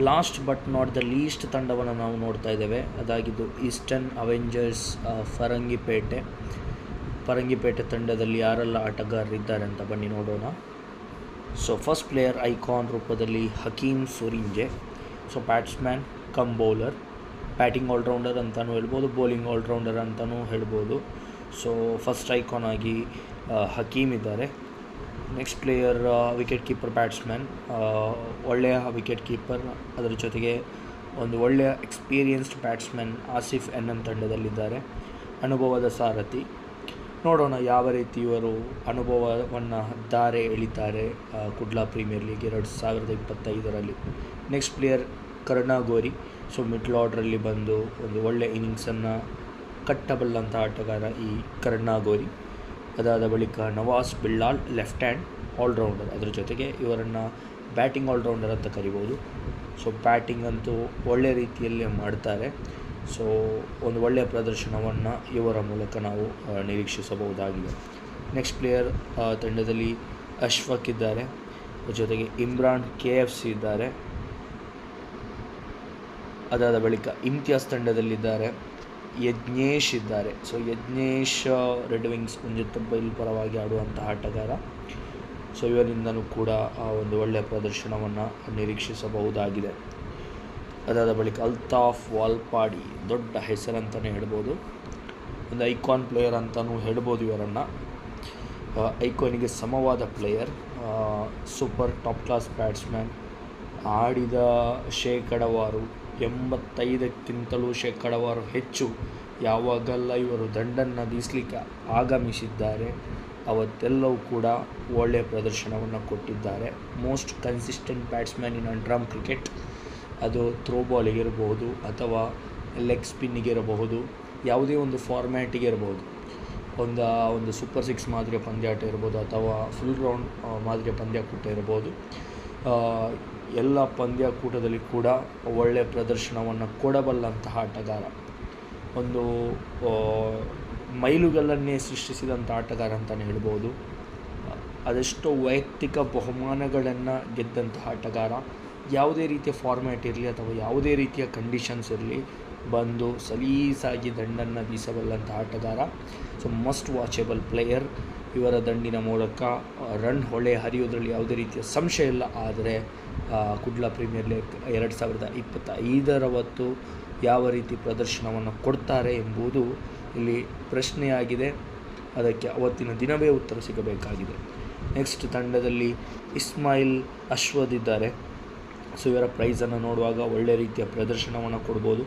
Last but not the least ತಂಡವನ್ನು ನಾವು ನೋಡ್ತಾ ಇದ್ದೇವೆ. ಅದಾಗಿದ್ದು ಈಸ್ಟರ್ನ್ ಅವೆಂಜರ್ಸ್ ಫರಂಗಿಪೇಟೆ ತಂಡದಲ್ಲಿ ಯಾರೆಲ್ಲ ಆಟಗಾರರಿದ್ದಾರೆ ಅಂತ ಬನ್ನಿ ನೋಡೋಣ. ಸೊ ಫಸ್ಟ್ ಪ್ಲೇಯರ್ ಐಕಾನ್ ರೂಪದಲ್ಲಿ Hakeem Surinje. So batsman cum bowler, batting all rounder ಅಂತಲೂ ಹೇಳ್ಬೋದು, ಬೌಲಿಂಗ್ ಆಲ್ರೌಂಡರ್ ಅಂತಲೂ ಹೇಳ್ಬೋದು. ಸೊ ಫಸ್ಟ್ ಐಕಾನ್ ಆಗಿ ಹಕೀಮ್ ಇದ್ದಾರೆ. Next player wicket keeper batsman, ಒಳ್ಳೆಯ ವಿಕೆಟ್ ಕೀಪರ್, ಅದರ ಜೊತೆಗೆ ಒಂದು ಒಳ್ಳೆಯ ಎಕ್ಸ್ಪೀರಿಯನ್ಸ್ಡ್ ಬ್ಯಾಟ್ಸ್ಮನ್ ಆಸಿಫ್ ಎನ್ ತಂಡದಲ್ಲಿದ್ದಾರೆ. ಅನುಭವದ ಸಾರಥಿ, ನೋಡೋಣ ಯಾವ ರೀತಿ ಇವರು ಅನುಭವವನ್ನು ದಾರೆ ಎಳಿತಾರೆ ಕುಡ್ಲಾ ಪ್ರೀಮಿಯರ್ ಲೀಗ್ 2025ರಲ್ಲಿ. ನೆಕ್ಸ್ಟ್ ಪ್ಲೇಯರ್ ಕರುಣಾಗೋರಿ. ಸೊ ಮಿಡ್ಲ್ ಆರ್ಡ್ರಲ್ಲಿ ಬಂದು ಒಂದು ಒಳ್ಳೆಯ ಇನ್ನಿಂಗ್ಸನ್ನು ಕಟ್ಟಬಲ್ಲಂಥ ಆಟಗಾರ ಈ ಕರುಣಾಗೋರಿ. ಅದಾದ ಬಳಿಕ ನವಾಸ್ ಬಿಲ್ಲಾಲ್, ಲೆಫ್ಟ್ ಹ್ಯಾಂಡ್ ಆಲ್ರೌಂಡರ್, ಅದರ ಜೊತೆಗೆ ಇವರನ್ನು ಬ್ಯಾಟಿಂಗ್ ಆಲ್ರೌಂಡರ್ ಅಂತ ಕರಿಬೋದು. ಸೊ ಬ್ಯಾಟಿಂಗ್ ಅಂತೂ ಒಳ್ಳೆಯ ರೀತಿಯಲ್ಲೇ ಮಾಡ್ತಾರೆ. ಸೊ ಒಂದು ಒಳ್ಳೆಯ ಪ್ರದರ್ಶನವನ್ನು ಇವರ ಮೂಲಕ ನಾವು ನಿರೀಕ್ಷಿಸಬಹುದಾಗಿದೆ. ನೆಕ್ಸ್ಟ್ ಪ್ಲೇಯರ್ ತಂಡದಲ್ಲಿ ಅಶ್ಫಕ್ ಇದ್ದಾರೆ, ಜೊತೆಗೆ ಇಮ್ರಾನ್ KFC ಇದ್ದಾರೆ. ಅದಾದ ಬಳಿಕ ಇಮ್ತಿಯಾಸ್ ತಂಡದಲ್ಲಿದ್ದಾರೆ, ಯಜ್ಞೇಶ್ ಇದ್ದಾರೆ. ಸೊ ಯಜ್ಞೇಶ್ ರೆಡ್ ವಿಂಗ್ಸ್ ಮುಂಜಾನೆ ಪರವಾಗಿ ಆಡುವಂತಹ ಆಟಗಾರ. ಸೊ ಇವರಿಂದನೂ ಕೂಡ ಒಂದು ಒಳ್ಳೆಯ ಪ್ರದರ್ಶನವನ್ನು ನಿರೀಕ್ಷಿಸಬಹುದಾಗಿದೆ. ಅದಾದ ಬಳಿಕ ಅಲ್ತಾಫ್ ವಾಲ್ಪಾಡಿ, ದೊಡ್ಡ ಹೆಸರಂತಲೇ ಹೇಳ್ಬೋದು, ಒಂದು ಐಕಾನ್ ಪ್ಲೇಯರ್ ಅಂತಲೂ ಹೇಳ್ಬೋದು ಇವರನ್ನು. ಐಕಾನಿಗೆ ಸಮವಾದ player, super top class batsman. ಆಡಿದ ಶೇಕಡವಾರು 85ಕ್ಕಿಂತಲೂ ಶೇಕಡವಾರು ಹೆಚ್ಚು ಯಾವಾಗೆಲ್ಲ ಇವರು ದಂಡನ್ನು ಬೀಸಲಿಕ್ಕೆ ಆಗಮಿಸಿದ್ದಾರೆ ಅವತ್ತೆಲ್ಲವೂ ಕೂಡ ಒಳ್ಳೆಯ ಪ್ರದರ್ಶನವನ್ನು ಕೊಟ್ಟಿದ್ದಾರೆ. Most consistent batsman in under cricket. ಅದು ಥ್ರೋ ಬಾಲಿಗಿರಬಹುದು ಅಥವಾ ಲೆಗ್ ಸ್ಪಿನ್ನಿಗಿರಬಹುದು, ಯಾವುದೇ ಒಂದು ಫಾರ್ಮ್ಯಾಟಿಗೆ ಇರಬಹುದು. ಒಂದು ಸೂಪರ್ 6 ಮಾದರಿಯ ಪಂದ್ಯಾಟ ಇರ್ಬೋದು ಅಥವಾ ಫುಲ್ ಗ್ರೌಂಡ್ ಮಾದರಿಯ ಪಂದ್ಯಾಕೂಟ ಇರ್ಬೋದು. ಎಲ್ಲ ಪಂದ್ಯಾಕೂಟದಲ್ಲಿ ಕೂಡ ಒಳ್ಳೆಯ ಪ್ರದರ್ಶನವನ್ನು ಕೊಡಬಲ್ಲಂತಹ ಆಟಗಾರ, ಒಂದು ಮೈಲುಗಲ್ಲನ್ನೇ ಸೃಷ್ಟಿಸಿದಂಥ ಆಟಗಾರ ಅಂತಲೇ ಹೇಳ್ಬೋದು. ಅದೆಷ್ಟೋ ವೈಯಕ್ತಿಕ ಬಹುಮಾನಗಳನ್ನು ಗೆದ್ದಂತಹ ಆಟಗಾರ. ಯಾವುದೇ ರೀತಿಯ ಫಾರ್ಮ್ಯಾಟ್ ಇರಲಿ ಅಥವಾ ಯಾವುದೇ ರೀತಿಯ ಕಂಡೀಷನ್ಸ್ ಇರಲಿ, ಬಂದು ಸಲೀಸಾಗಿ ದಂಡನ್ನು ಬೀಸಬಲ್ಲಂಥ ಆಟಗಾರ. So must watchable player. ಇವರ ದಂಡಿನ ಮೂಲಕ ರನ್ ಹೊಳೆ ಹರಿಯೋದ್ರಲ್ಲಿ ಯಾವುದೇ ರೀತಿಯ ಸಂಶಯ ಇಲ್ಲ. ಆದರೆ ಕುಡ್ಲಾ ಪ್ರೀಮಿಯರ್ ಲೀಗ್ 2025 ಯಾವ ರೀತಿ ಪ್ರದರ್ಶನವನ್ನು ಕೊಡ್ತಾರೆ ಎಂಬುದು ಇಲ್ಲಿ ಪ್ರಶ್ನೆಯಾಗಿದೆ. ಅದಕ್ಕೆ ಅವತ್ತಿನ ದಿನವೇ ಉತ್ತರ ಸಿಗಬೇಕಾಗಿದೆ. ನೆಕ್ಸ್ಟ್ ತಂಡದಲ್ಲಿ ಇಸ್ಮಾಯಿಲ್ ಅಶ್ವದ್ ಇದ್ದಾರೆ. ಸೊ ಇವರ ಪ್ರೈಸನ್ನು ನೋಡುವಾಗ ಒಳ್ಳೆಯ ರೀತಿಯ ಪ್ರದರ್ಶನವನ್ನು ಕೊಡ್ಬೋದು.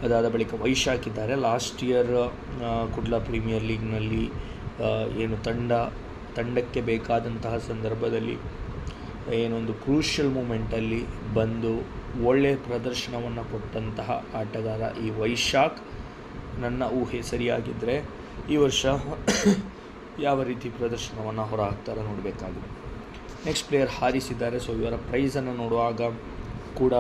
ಅದಾದ ಬಳಿಕ ವೈಶಾಖ್ ಇದ್ದಾರೆ. ಲಾಸ್ಟ್ ಇಯರ್ ಕುಡ್ಲಾ ಪ್ರೀಮಿಯರ್ ಲೀಗ್ನಲ್ಲಿ ಏನು ತಂಡಕ್ಕೆ ಬೇಕಾದಂತಹ ಸಂದರ್ಭದಲ್ಲಿ ಏನೊಂದು ಕ್ರೂಷಿಯಲ್ ಮೂಮೆಂಟಲ್ಲಿ ಬಂದು ಒಳ್ಳೆಯ ಪ್ರದರ್ಶನವನ್ನು ಕೊಟ್ಟಂತಹ ಆಟಗಾರ ಈ ವೈಶಾಖ್. ನನ್ನ ಊಹೆ ಸರಿಯಾಗಿದ್ದರೆ ಈ ವರ್ಷ ಯಾವ ರೀತಿ ಪ್ರದರ್ಶನವನ್ನು ಹೊರಹಾಕ್ತಾರೆ ನೋಡಬೇಕಾಗಿದೆ. ನೆಕ್ಸ್ಟ್ ಪ್ಲೇಯರ್ ಹಾರಿಸ್ ಇದ್ದಾರೆ. ಸೊ ಇವರ ಪ್ರೈಸನ್ನು ನೋಡುವಾಗ ಕೂಡ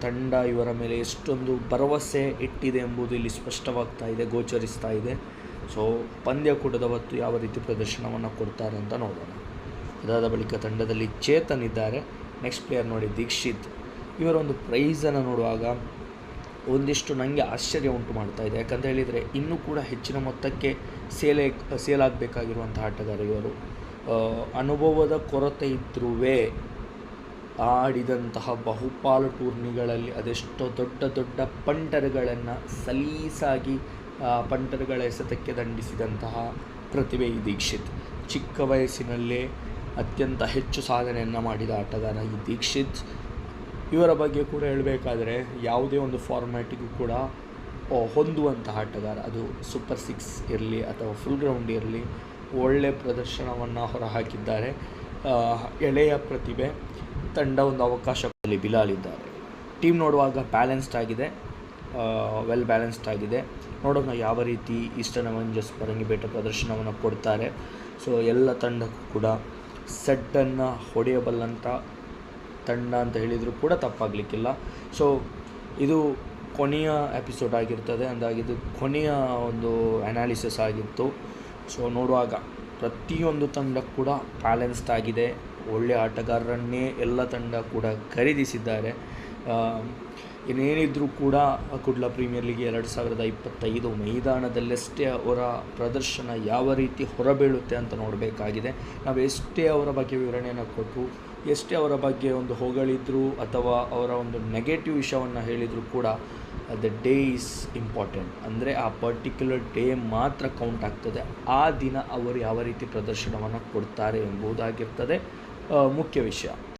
ತಂಡ ಇವರ ಮೇಲೆ ಎಷ್ಟೊಂದು ಭರವಸೆ ಇಟ್ಟಿದೆ ಎಂಬುದು ಇಲ್ಲಿ ಸ್ಪಷ್ಟವಾಗ್ತಾ ಇದೆ, ಗೋಚರಿಸ್ತಾ ಇದೆ. ಸೊ ಪಂದ್ಯಕೂಟದ ಹೊತ್ತು ಯಾವ ರೀತಿ ಪ್ರದರ್ಶನವನ್ನು ಕೊಡ್ತಾರೆ ಅಂತ ನೋಡೋಣ. ಅದಾದ ಬಳಿಕ ತಂಡದಲ್ಲಿ ಚೇತನ್ ಇದ್ದಾರೆ. ನೆಕ್ಸ್ಟ್ ಪ್ಲೇಯರ್ ನೋಡಿ ದೀಕ್ಷಿತ್. ಇವರ ಒಂದು ಪ್ರೈಸನ್ನು ನೋಡುವಾಗ ಒಂದಿಷ್ಟು ನನಗೆ ಆಶ್ಚರ್ಯ ಉಂಟು ಮಾಡ್ತಾ ಇದೆ. ಯಾಕಂತ ಹೇಳಿದರೆ ಇನ್ನೂ ಕೂಡ ಹೆಚ್ಚಿನ ಮೊತ್ತಕ್ಕೆ ಸೇಲಾಗಬೇಕಾಗಿರುವಂಥ ಆಟಗಾರ ಇವರು. ಅನುಭವದ ಕೊರತೆ ಇದ್ದರೂ ಆಡಿದಂತಹ ಬಹುಪಾಲು ಟೂರ್ನಿಗಳಲ್ಲಿ ಅದೆಷ್ಟೋ ದೊಡ್ಡ ಪಂಟರ್ಗಳನ್ನು ಸಲೀಸಾಗಿ ಪಂಟರ್ಗಳ ಎಸೆತಕ್ಕೆ ದಂಡಿಸಿದಂತಹ ಪ್ರತಿಭೆ ಈ ದೀಕ್ಷಿತ್. ಚಿಕ್ಕ ವಯಸ್ಸಿನಲ್ಲೇ ಅತ್ಯಂತ ಹೆಚ್ಚು ಸಾಧನೆಯನ್ನು ಮಾಡಿದ ಆಟಗಾರ ಈ ದೀಕ್ಷಿತ್. ಇವರ ಬಗ್ಗೆ ಕೂಡ ಹೇಳಬೇಕಾದ್ರೆ ಯಾವುದೇ ಒಂದು ಫಾರ್ಮ್ಯಾಟಿಗೂ ಕೂಡ ಹೊಂದುವಂತಹ ಆಟಗಾರ. ಅದು ಸೂಪರ್ 6 ಇರಲಿ ಅಥವಾ ಫುಲ್ ಗ್ರೌಂಡ್ ಇರಲಿ, ಒಳ್ಳೆಯ ಪ್ರದರ್ಶನವನ್ನು ಹೊರಹಾಕಿದ್ದಾರೆ. ಎಳೆಯ ಪ್ರತಿಭೆ. ತಂಡ ಒಂದು ಅವಕಾಶದಲ್ಲಿ ಬಿಲಾಲ್ ಇದ್ದಾರೆ. ಟೀಮ್ ನೋಡುವಾಗ ಬ್ಯಾಲೆನ್ಸ್ಡ್ ಆಗಿದೆ, ವೆಲ್ ಬ್ಯಾಲೆನ್ಸ್ಡ್ ಆಗಿದೆ. ನೋಡೋಣ ಯಾವ ರೀತಿ ಈಸ್ಟರ್ನ್ ಅವೆಂಜರ್ಸ್ ಫರಂಗಿಪೇಟೆ ಪ್ರದರ್ಶನವನ್ನು ಕೊಡ್ತಾರೆ. ಸೊ ಎಲ್ಲ ತಂಡಕ್ಕೂ ಕೂಡ ಸೆಟ್ಟನ್ನು ಹೊಡೆಯಬಲ್ಲಂಥ ತಂಡ ಅಂತ ಹೇಳಿದರೂ ಕೂಡ ತಪ್ಪಾಗಲಿಕ್ಕಿಲ್ಲ. ಸೊ ಇದು ಕೊನೆಯ ಎಪಿಸೋಡ್ ಆಗಿರ್ತದೆ, ಅಂದಾಗಿದ್ದು ಕೊನೆಯ ಒಂದು ಅನಾಲಿಸಿಸ್ ಆಗಿತ್ತು. ಸೊ ನೋಡುವಾಗ ಪ್ರತಿಯೊಂದು ತಂಡ ಕೂಡ ಬ್ಯಾಲೆನ್ಸ್ಡ್ ಆಗಿದೆ, ಒಳ್ಳೆಯ ಆಟಗಾರರನ್ನೇ ಎಲ್ಲ ತಂಡ ಕೂಡ ಖರೀದಿಸಿದ್ದಾರೆ. ಏನೇನಿದ್ರೂ ಕೂಡ ಕುಡ್ಲ ಪ್ರೀಮಿಯರ್ ಲೀಗ್ 2025 ಮೈದಾನದಲ್ಲಷ್ಟೇ ಅವರ ಪ್ರದರ್ಶನ ಯಾವ ರೀತಿ ಹೊರಬೀಳುತ್ತೆ ಅಂತ ನೋಡಬೇಕಾಗಿದೆ. ನಾವು ಎಷ್ಟೇ ಅವರ ಬಗ್ಗೆ ವಿವರಣೆಯನ್ನು ಕೊಟ್ಟರು, ಎಷ್ಟೇ ಅವರ ಬಗ್ಗೆ ಒಂದು ಹೊಗಳಿದ್ರು ಅಥವಾ ಅವರ ಒಂದು ನೆಗೆಟಿವ್ ವಿಷಯವನ್ನು ಹೇಳಿದರೂ ಕೂಡ ದ ಡೇ ಈಸ್ ಇಂಪಾರ್ಟೆಂಟ್. ಅಂದರೆ ಆ ಪರ್ಟಿಕ್ಯುಲರ್ ಡೇ ಮಾತ್ರ ಕೌಂಟ್ ಆಗ್ತದೆ. ಆ ದಿನ ಅವರು ಯಾವ ರೀತಿ ಪ್ರದರ್ಶನವನ್ನು ಕೊಡ್ತಾರೆ ಎಂಬುದಾಗಿರ್ತದೆ ಮುಖ್ಯ ವಿಷಯ.